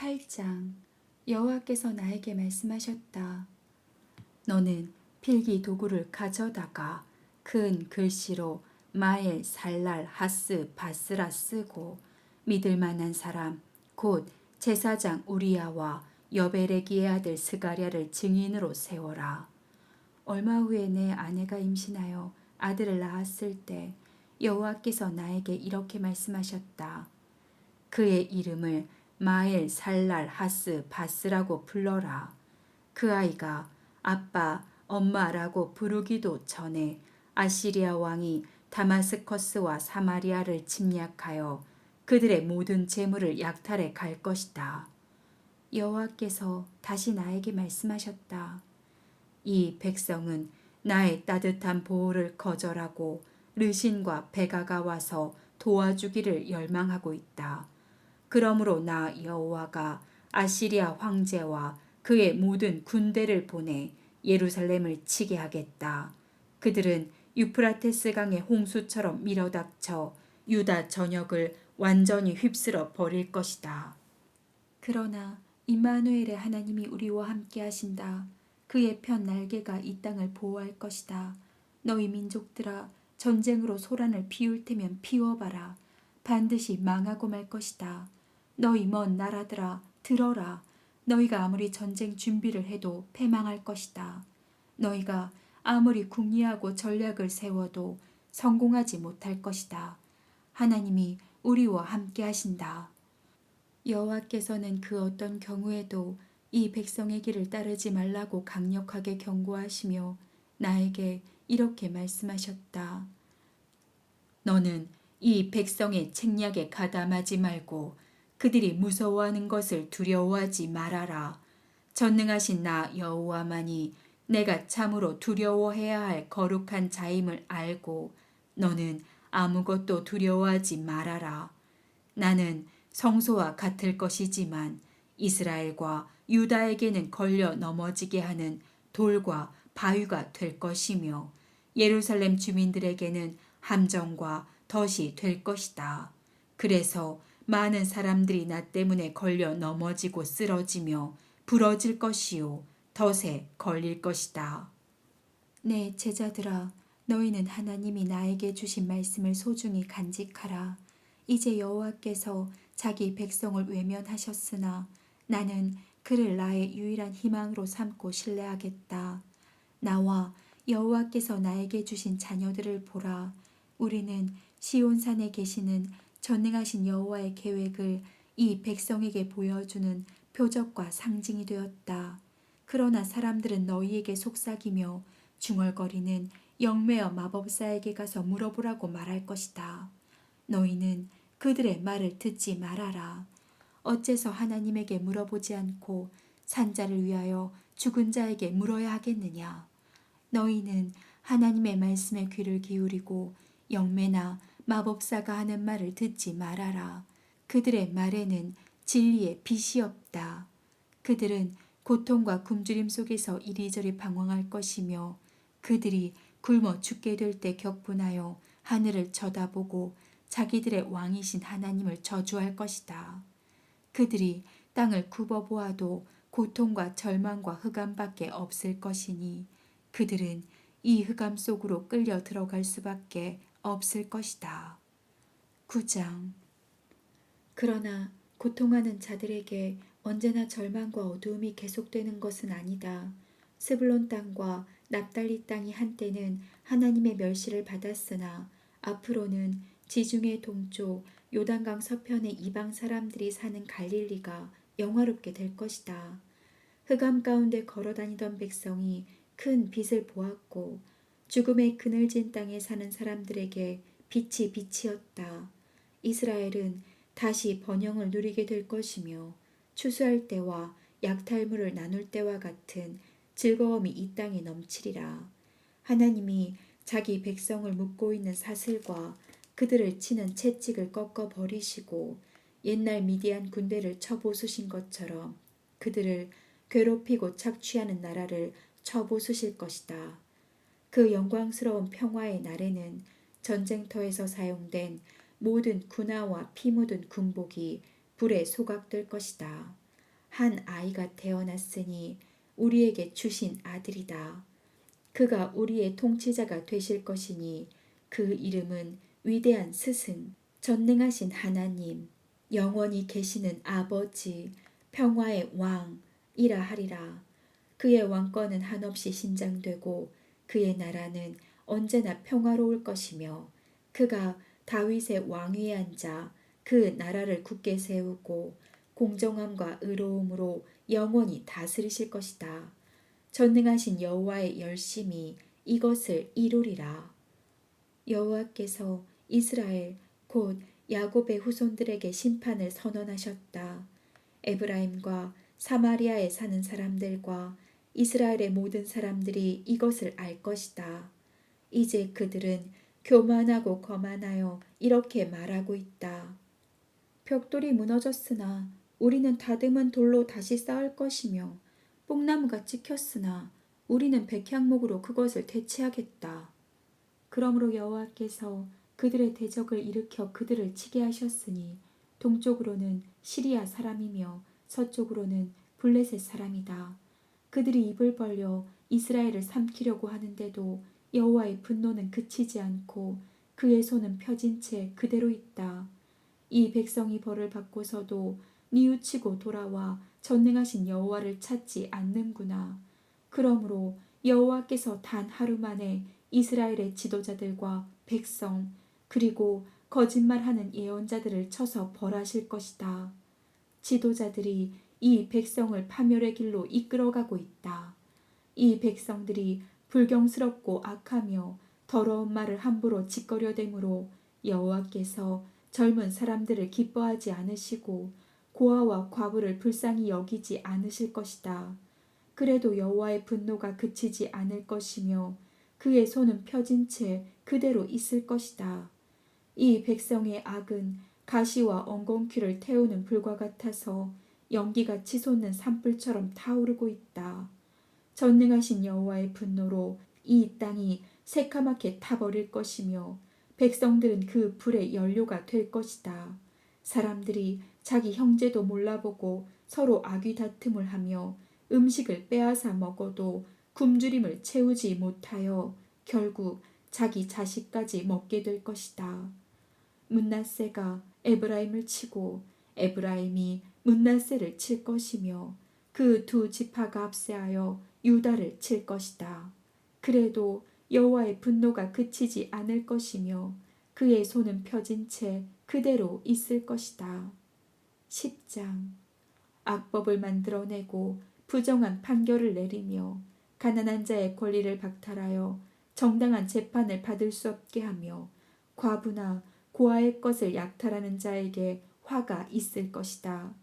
8장. 여호와께서 나에게 말씀하셨다. 너는 필기 도구를 가져다가 큰 글씨로 마엘 살랄 하스 바스라 쓰고 믿을 만한 사람 곧 제사장 우리야와 여베레기의 아들 스가랴를 증인으로 세워라. 얼마 후에 내 아내가 임신하여 아들을 낳았을 때 여호와께서 나에게 이렇게 말씀하셨다. 그의 이름을 마엘 살랄 하스 바스라고 불러라. 그 아이가 아빠, 엄마라고 부르기도 전에 아시리아 왕이 다마스커스와 사마리아를 침략하여 그들의 모든 재물을 약탈해 갈 것이다. 여호와께서 다시 나에게 말씀하셨다. 이 백성은 나의 따뜻한 보호를 거절하고 르신과 베가가 와서 도와주기를 열망하고 있다. 그러므로 나 여호와가 아시리아 황제와 그의 모든 군대를 보내 예루살렘을 치게 하겠다. 그들은 유프라테스 강의 홍수처럼 밀어닥쳐 유다 전역을 완전히 휩쓸어 버릴 것이다. 그러나 임마누엘의 하나님이 우리와 함께 하신다. 그의 편 날개가 이 땅을 보호할 것이다. 너희 민족들아, 전쟁으로 소란을 피울 테면 피워봐라. 반드시 망하고 말 것이다. 너희 먼 나라들아, 들어라. 너희가 아무리 전쟁 준비를 해도 패망할 것이다. 너희가 아무리 궁리하고 전략을 세워도 성공하지 못할 것이다. 하나님이 우리와 함께 하신다. 여호와께서는 그 어떤 경우에도 이 백성의 길을 따르지 말라고 강력하게 경고하시며 나에게 이렇게 말씀하셨다. 너는 이 백성의 책략에 가담하지 말고 그들이 무서워하는 것을 두려워하지 말아라. 전능하신 나 여호와만이 내가 참으로 두려워해야 할 거룩한 자임을 알고 너는 아무것도 두려워하지 말아라. 나는 성소와 같을 것이지만 이스라엘과 유다에게는 걸려 넘어지게 하는 돌과 바위가 될 것이며 예루살렘 주민들에게는 함정과 덫이 될 것이다. 그래서 많은 사람들이 나 때문에 걸려 넘어지고 쓰러지며 부러질 것이요 덫에 걸릴 것이다. 내 제자들아, 너희는 하나님이 나에게 주신 말씀을 소중히 간직하라. 이제 여호와께서 자기 백성을 외면하셨으나 나는 그를 나의 유일한 희망으로 삼고 신뢰하겠다. 나와 여호와께서 나에게 주신 자녀들을 보라. 우리는 시온산에 계시는 전능하신 여호와의 계획을 이 백성에게 보여주는 표적과 상징이 되었다. 그러나 사람들은 너희에게 속삭이며 중얼거리는 영매어 마법사에게 가서 물어보라고 말할 것이다. 너희는 그들의 말을 듣지 말아라. 어째서 하나님에게 물어보지 않고 산자를 위하여 죽은 자에게 물어야 하겠느냐? 너희는 하나님의 말씀에 귀를 기울이고 영매나 마법사가 하는 말을 듣지 말아라. 그들의 말에는 진리의 빛이 없다. 그들은 고통과 굶주림 속에서 이리저리 방황할 것이며 그들이 굶어 죽게 될 때 격분하여 하늘을 쳐다보고 자기들의 왕이신 하나님을 저주할 것이다. 그들이 땅을 굽어보아도 고통과 절망과 흑암밖에 없을 것이니 그들은 이 흑암 속으로 끌려 들어갈 수밖에 없을 것이다. 9장. 그러나 고통하는 자들에게 언제나 절망과 어두움이 계속되는 것은 아니다. 스불론 땅과 납달리 땅이 한때는 하나님의 멸시를 받았으나 앞으로는 지중해 동쪽 요단강 서편의 이방 사람들이 사는 갈릴리가 영화롭게 될 것이다. 흑암 가운데 걸어다니던 백성이 큰 빛을 보았고 죽음의 그늘진 땅에 사는 사람들에게 빛이 빛이었다. 이스라엘은 다시 번영을 누리게 될 것이며 추수할 때와 약탈물을 나눌 때와 같은 즐거움이 이 땅에 넘치리라. 하나님이 자기 백성을 묶고 있는 사슬과 그들을 치는 채찍을 꺾어 버리시고 옛날 미디안 군대를 쳐부수신 것처럼 그들을 괴롭히고 착취하는 나라를 쳐부수실 것이다. 그 영광스러운 평화의 날에는 전쟁터에서 사용된 모든 군화와 피 묻은 군복이 불에 소각될 것이다. 한 아이가 태어났으니 우리에게 주신 아들이다. 그가 우리의 통치자가 되실 것이니 그 이름은 위대한 스승, 전능하신 하나님, 영원히 계시는 아버지, 평화의 왕이라 하리라. 그의 왕권은 한없이 신장되고 그의 나라는 언제나 평화로울 것이며 그가 다윗의 왕위에 앉아 그 나라를 굳게 세우고 공정함과 의로움으로 영원히 다스리실 것이다. 전능하신 여호와의 열심이 이것을 이루리라. 여호와께서 이스라엘 곧 야곱의 후손들에게 심판을 선언하셨다. 에브라임과 사마리아에 사는 사람들과 이스라엘의 모든 사람들이 이것을 알 것이다. 이제 그들은 교만하고 거만하여 이렇게 말하고 있다. 벽돌이 무너졌으나 우리는 다듬은 돌로 다시 쌓을 것이며 뽕나무가 찍혔으나 우리는 백향목으로 그것을 대체하겠다. 그러므로 여호와께서 그들의 대적을 일으켜 그들을 치게 하셨으니 동쪽으로는 시리아 사람이며 서쪽으로는 블레셋 사람이다. 그들이 입을 벌려 이스라엘을 삼키려고 하는데도 여호와의 분노는 그치지 않고 그의 손은 펴진 채 그대로 있다. 이 백성이 벌을 받고서도 뉘우치고 돌아와 전능하신 여호와를 찾지 않는구나. 그러므로 여호와께서 단 하루 만에 이스라엘의 지도자들과 백성 그리고 거짓말하는 예언자들을 쳐서 벌하실 것이다. 지도자들이 이 백성을 파멸의 길로 이끌어가고 있다. 이 백성들이 불경스럽고 악하며 더러운 말을 함부로 짓거려대므로 여호와께서 젊은 사람들을 기뻐하지 않으시고 고아와 과부를 불쌍히 여기지 않으실 것이다. 그래도 여호와의 분노가 그치지 않을 것이며 그의 손은 펴진 채 그대로 있을 것이다. 이 백성의 악은 가시와 엉겅퀴를 태우는 불과 같아서 연기가 치솟는 산불처럼 타오르고 있다. 전능하신 여호와의 분노로 이 땅이 새카맣게 타버릴 것이며 백성들은 그 불의 연료가 될 것이다. 사람들이 자기 형제도 몰라보고 서로 아귀다툼을 하며 음식을 빼앗아 먹어도 굶주림을 채우지 못하여 결국 자기 자식까지 먹게 될 것이다. 므낫세가 에브라임을 치고 에브라임이 므낫세를 칠 것이며 그 두 지파가 합세하여 유다를 칠 것이다. 그래도 여호와의 분노가 그치지 않을 것이며 그의 손은 펴진 채 그대로 있을 것이다. 10장 악법을 만들어내고 부정한 판결을 내리며 가난한 자의 권리를 박탈하여 정당한 재판을 받을 수 없게 하며 과부나 고아의 것을 약탈하는 자에게 화가 있을 것이다.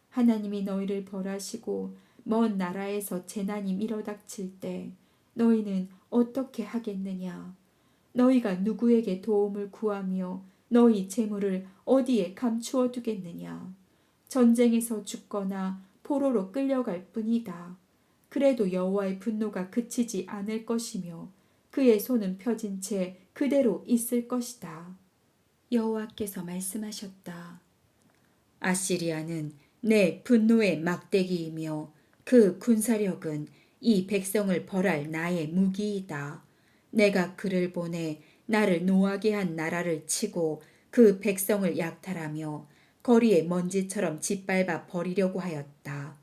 하나님이 너희를 벌하시고 먼 나라에서 재난이 밀어닥칠 때 너희는 어떻게 하겠느냐? 너희가 누구에게 도움을 구하며 너희 재물을 어디에 감추어 두겠느냐? 전쟁에서 죽거나 포로로 끌려갈 뿐이다. 그래도 여호와의 분노가 그치지 않을 것이며 그의 손은 펴진 채 그대로 있을 것이다. 여호와께서 말씀하셨다. 아시리아는 내 분노의 막대기이며 그 군사력은 이 백성을 벌할 나의 무기이다. 내가 그를 보내 나를 노하게 한 나라를 치고 그 백성을 약탈하며 거리에 먼지처럼 짓밟아 버리려고 하였다.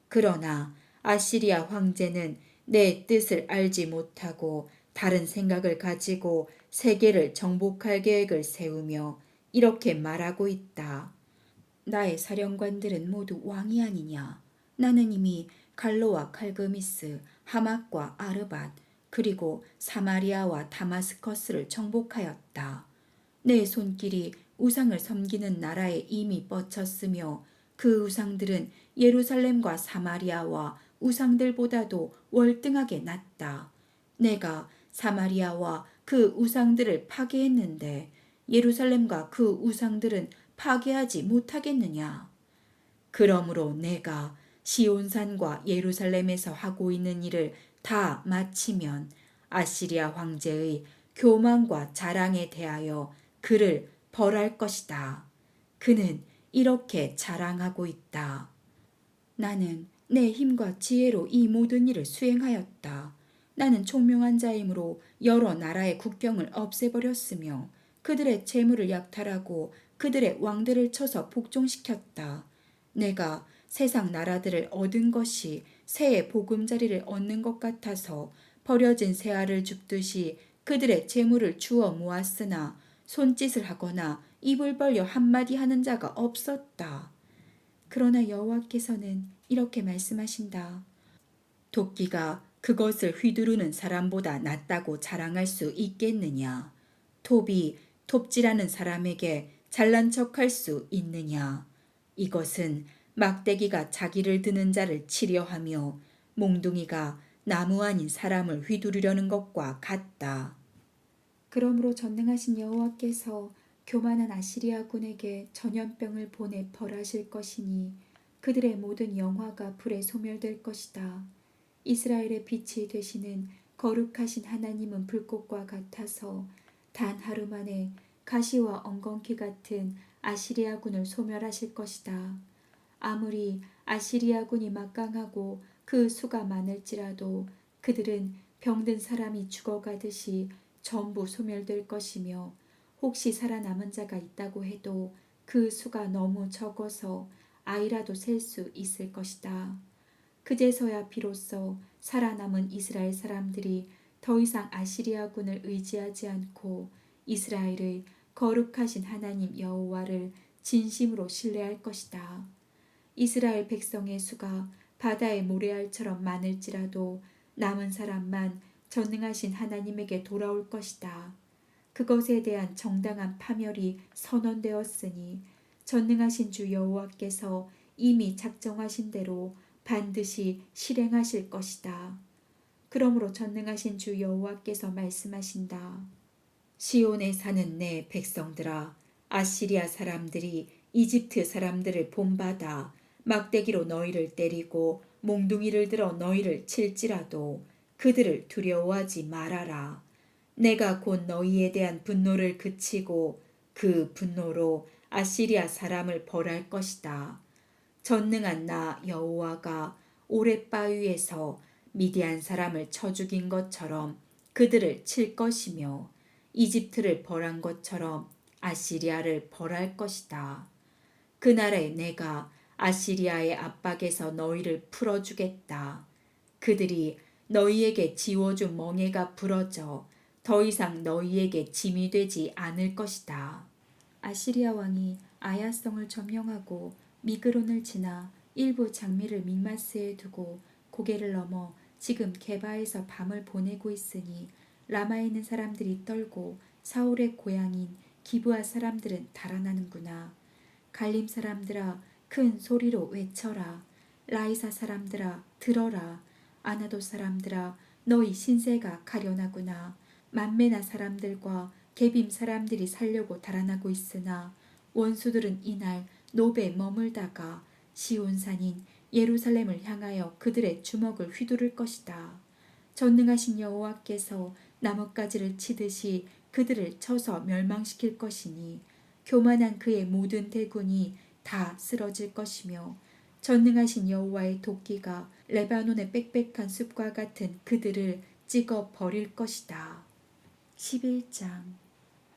그러나 아시리아 황제는 내 뜻을 알지 못하고 다른 생각을 가지고 세계를 정복할 계획을 세우며 이렇게 말하고 있다. 나의 사령관들은 모두 왕이 아니냐? 나는 이미 갈로와 칼그미스, 하맛과 아르밧, 그리고 사마리아와 다마스커스를 정복하였다. 내 손길이 우상을 섬기는 나라에 이미 뻗쳤으며 그 우상들은 예루살렘과 사마리아와 우상들보다도 월등하게 낮다. 내가 사마리아와 그 우상들을 파괴했는데 예루살렘과 그 우상들은 파괴하지 못하겠느냐? 그러므로 내가 시온산과 예루살렘에서 하고 있는 일을 다 마치면 아시리아 황제의 교만과 자랑에 대하여 그를 벌할 것이다. 그는 이렇게 자랑하고 있다. 나는 내 힘과 지혜로 이 모든 일을 수행하였다. 나는 총명한 자이므로 여러 나라의 국경을 없애버렸으며 그들의 재물을 약탈하고 그들의 왕들을 쳐서 복종시켰다. 내가 세상 나라들을 얻은 것이 새의 보금자리를 얻는 것 같아서 버려진 새알을 줍듯이 그들의 재물을 주워 모았으나 손짓을 하거나 입을 벌려 한마디 하는 자가 없었다. 그러나 여호와께서는 이렇게 말씀하신다. 도끼가 그것을 휘두르는 사람보다 낫다고 자랑할 수 있겠느냐? 톱이 톱질하는 사람에게 잘난 척할 수 있느냐? 이것은 막대기가 자기를 드는 자를 치려 하며 몽둥이가 나무 아닌 사람을 휘두르려는 것과 같다. 그러므로 전능하신 여호와께서 교만한 아시리아군에게 전염병을 보내 벌하실 것이니 그들의 모든 영화가 불에 소멸될 것이다. 이스라엘의 빛이 되시는 거룩하신 하나님은 불꽃과 같아서 단 하루 만에 가시와 엉겅퀴 같은 아시리아군을 소멸하실 것이다. 아무리 아시리아군이 막강하고 그 수가 많을지라도 그들은 병든 사람이 죽어가듯이 전부 소멸될 것이며 혹시 살아남은 자가 있다고 해도 그 수가 너무 적어서 아이라도 셀 수 있을 것이다. 그제서야 비로소 살아남은 이스라엘 사람들이 더 이상 아시리아군을 의지하지 않고 이스라엘의 거룩하신 하나님 여호와를 진심으로 신뢰할 것이다. 이스라엘 백성의 수가 바다의 모래알처럼 많을지라도 남은 사람만 전능하신 하나님에게 돌아올 것이다. 그것에 대한 정당한 파멸이 선언되었으니 전능하신 주 여호와께서 이미 작정하신 대로 반드시 실행하실 것이다. 그러므로 전능하신 주 여호와께서 말씀하신다. 시온에 사는 내 백성들아, 아시리아 사람들이 이집트 사람들을 본받아 막대기로 너희를 때리고 몽둥이를 들어 너희를 칠지라도 그들을 두려워하지 말아라. 내가 곧 너희에 대한 분노를 그치고 그 분노로 아시리아 사람을 벌할 것이다. 전능한 나 여호와가 오랫바위에서 미디안 사람을 쳐 죽인 것처럼 그들을 칠 것이며 이집트를 벌한 것처럼 아시리아를 벌할 것이다. 그날에 내가 아시리아의 압박에서 너희를 풀어주겠다. 그들이 너희에게 지워준 멍에가 부러져 더 이상 너희에게 짐이 되지 않을 것이다. 아시리아 왕이 아야성을 점령하고 미그론을 지나 일부 장미를 mik마스에 두고 고개를 넘어 지금 게바에서 밤을 보내고 있으니 라마에 있는 사람들이 떨고 사울의 고향인 기브아 사람들은 달아나는구나. 갈림 사람들아 큰 소리로 외쳐라. 라이사 사람들아 들어라. 아나도 사람들아 너희 신세가 가련하구나. 만메나 사람들과 게빔 사람들이 살려고 달아나고 있으나 원수들은 이날 노베 머물다가 시온산인 예루살렘을 향하여 그들의 주먹을 휘두를 것이다. 전능하신 여호와께서 나뭇가지를 치듯이 그들을 쳐서 멸망시킬 것이니 교만한 그의 모든 대군이 다 쓰러질 것이며 전능하신 여호와의 도끼가 레바논의 빽빽한 숲과 같은 그들을 찍어 버릴 것이다. 11장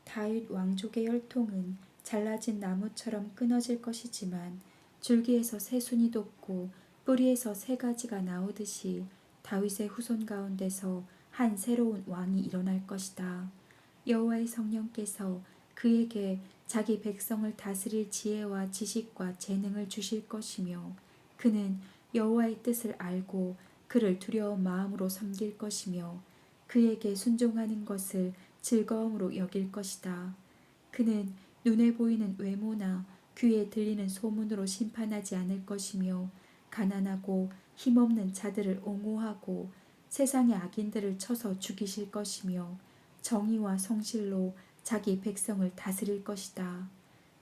다윗 왕족의 혈통은 잘라진 나무처럼 끊어질 것이지만 줄기에서 새순이 돋고 뿌리에서 새 가지가 나오듯이 다윗의 후손 가운데서 한 새로운 왕이 일어날 것이다. 여호와의 성령께서 그에게 자기 백성을 다스릴 지혜와 지식과 재능을 주실 것이며 그는 여호와의 뜻을 알고 그를 두려운 마음으로 섬길 것이며 그에게 순종하는 것을 즐거움으로 여길 것이다. 그는 눈에 보이는 외모나 귀에 들리는 소문으로 심판하지 않을 것이며 가난하고 힘없는 자들을 옹호하고 세상의 악인들을 쳐서 죽이실 것이며 정의와 성실로 자기 백성을 다스릴 것이다.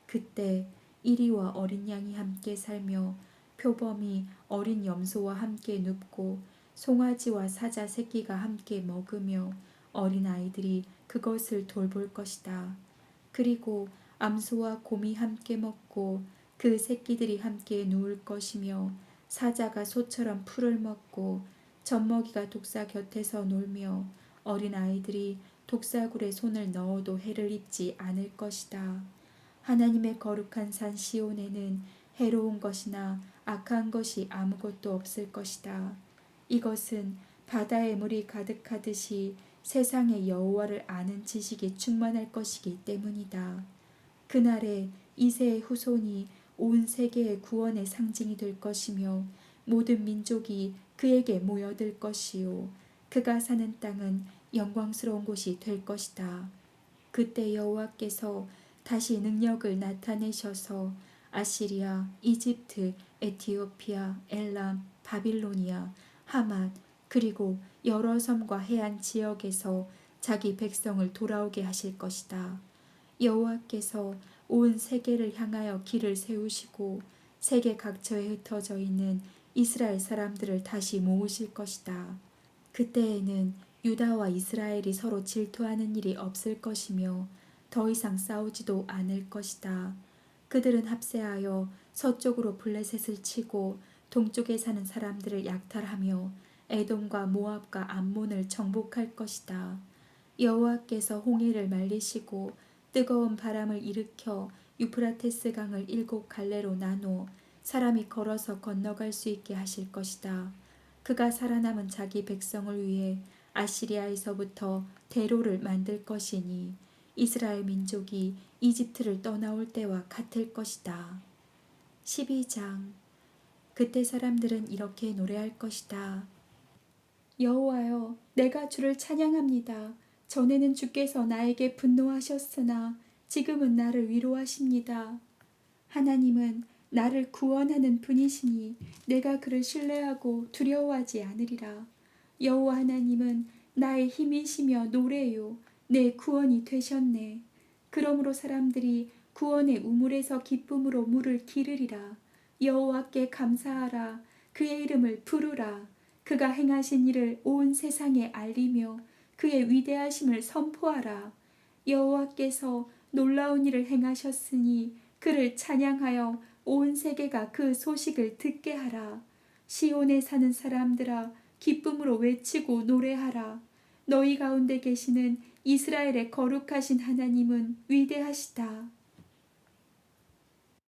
그때 이리와 어린 양이 함께 살며 표범이 어린 염소와 함께 눕고 송아지와 사자 새끼가 함께 먹으며 어린 아이들이 그것을 돌볼 것이다. 그리고 암소와 곰이 함께 먹고 그 새끼들이 함께 누울 것이며 사자가 소처럼 풀을 먹고 젖먹이가 독사 곁에서 놀며 어린 아이들이 독사굴에 손을 넣어도 해를 입지 않을 것이다. 하나님의 거룩한 산 시온에는 해로운 것이나 악한 것이 아무것도 없을 것이다. 이것은 바다에 물이 가득하듯이 세상의 여호와를 아는 지식이 충만할 것이기 때문이다. 그날에 이새의 후손이 온 세계의 구원의 상징이 될 것이며 모든 민족이 그에게 모여들 것이요 그가 사는 땅은 영광스러운 곳이 될 것이다. 그때 여호와께서 다시 능력을 나타내셔서 아시리아, 이집트, 에티오피아, 엘람, 바빌로니아, 하맛 그리고 여러 섬과 해안 지역에서 자기 백성을 돌아오게 하실 것이다. 여호와께서 온 세계를 향하여 길을 세우시고 세계 각처에 흩어져 있는 이스라엘 사람들을 다시 모으실 것이다. 그때에는 유다와 이스라엘이 서로 질투하는 일이 없을 것이며 더 이상 싸우지도 않을 것이다. 그들은 합세하여 서쪽으로 블레셋을 치고 동쪽에 사는 사람들을 약탈하며 에돔과 모압과 암몬을 정복할 것이다. 여호와께서 홍해를 말리시고 뜨거운 바람을 일으켜 유프라테스 강을 7갈래로 나누어 사람이 걸어서 건너갈 수 있게 하실 것이다. 그가 살아남은 자기 백성을 위해 아시리아에서부터 대로를 만들 것이니 이스라엘 민족이 이집트를 떠나올 때와 같을 것이다. 12장. 그때 사람들은 이렇게 노래할 것이다. 여호와여, 내가 주를 찬양합니다. 전에는 주께서 나에게 분노하셨으나 지금은 나를 위로하십니다. 하나님은 나를 구원하는 분이시니 내가 그를 신뢰하고 두려워하지 않으리라. 여호와 하나님은 나의 힘이시며 노래요. 내 구원이 되셨네. 그러므로 사람들이 구원의 우물에서 기쁨으로 물을 기르리라. 여호와께 감사하라. 그의 이름을 부르라. 그가 행하신 일을 온 세상에 알리며 그의 위대하심을 선포하라. 여호와께서 놀라운 일을 행하셨으니 그를 찬양하여 온 세계가 그 소식을 듣게 하라. 시온에 사는 사람들아, 기쁨으로 외치고 노래하라. 너희 가운데 계시는 이스라엘의 거룩하신 하나님은 위대하시다.